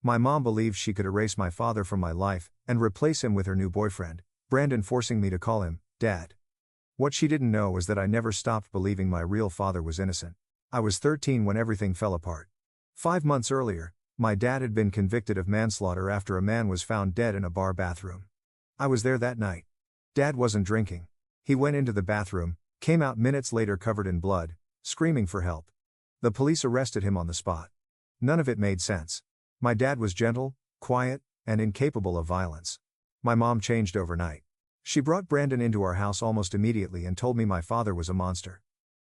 My mom believed she could erase my father from my life and replace him with her new boyfriend, Brandon, forcing me to call him Dad. What she didn't know was that I never stopped believing my real father was innocent. I was 13 when everything fell apart. 5 months earlier, my dad had been convicted of manslaughter after a man was found dead in a bar bathroom. I was there that night. Dad wasn't drinking. He went into the bathroom, came out minutes later covered in blood, screaming for help. The police arrested him on the spot. None of it made sense. My dad was gentle, quiet, and incapable of violence. My mom changed overnight. She brought Brandon into our house almost immediately and told me my father was a monster.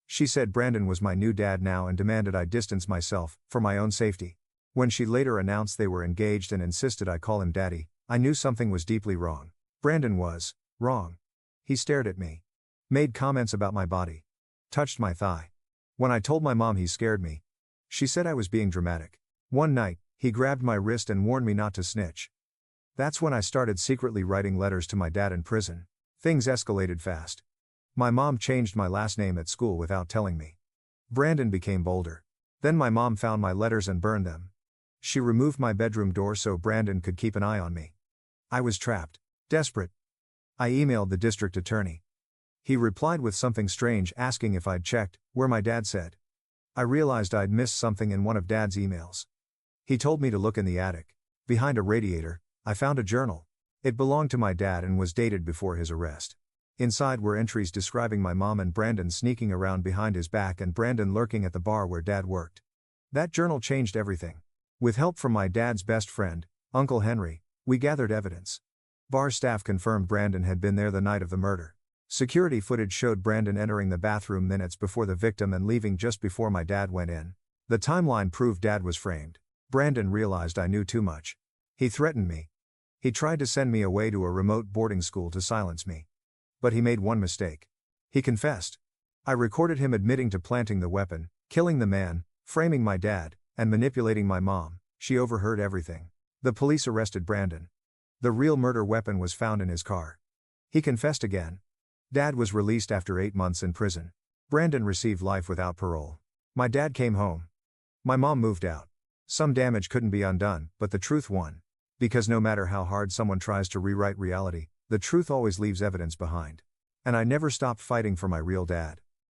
She said Brandon was my new dad now and demanded I distance myself, for my own safety. When she later announced they were engaged and insisted I call him Daddy, I knew something was deeply wrong. Brandon was wrong. He stared at me, made comments about my body, touched my thigh. When I told my mom he scared me, she said I was being dramatic. One night, he grabbed my wrist and warned me not to snitch. That's when I started secretly writing letters to my dad in prison. Things escalated fast. My mom changed my last name at school without telling me. Brandon became bolder. Then my mom found my letters and burned them. She removed my bedroom door so Brandon could keep an eye on me. I was trapped. Desperate. I emailed the district attorney. He replied with something strange, asking if I'd checked where my dad said. I realized I'd missed something in one of Dad's emails. He told me to look in the attic. Behind a radiator, I found a journal. It belonged to my dad and was dated before his arrest. Inside were entries describing my mom and Brandon sneaking around behind his back and Brandon lurking at the bar where Dad worked. That journal changed everything. With help from my dad's best friend, Uncle Henry, we gathered evidence. Bar staff confirmed Brandon had been there the night of the murder. Security footage showed Brandon entering the bathroom minutes before the victim and leaving just before my dad went in. The timeline proved Dad was framed. Brandon realized I knew too much. He threatened me. He tried to send me away to a remote boarding school to silence me. But he made one mistake. He confessed. I recorded him admitting to planting the weapon, killing the man, framing my dad, and manipulating my mom. She overheard everything. The police arrested Brandon. The real murder weapon was found in his car. He confessed again. Dad was released after 8 months in prison. Brandon received life without parole. My dad came home. My mom moved out. Some damage couldn't be undone, but the truth won. Because no matter how hard someone tries to rewrite reality, the truth always leaves evidence behind. And I never stopped fighting for my real dad.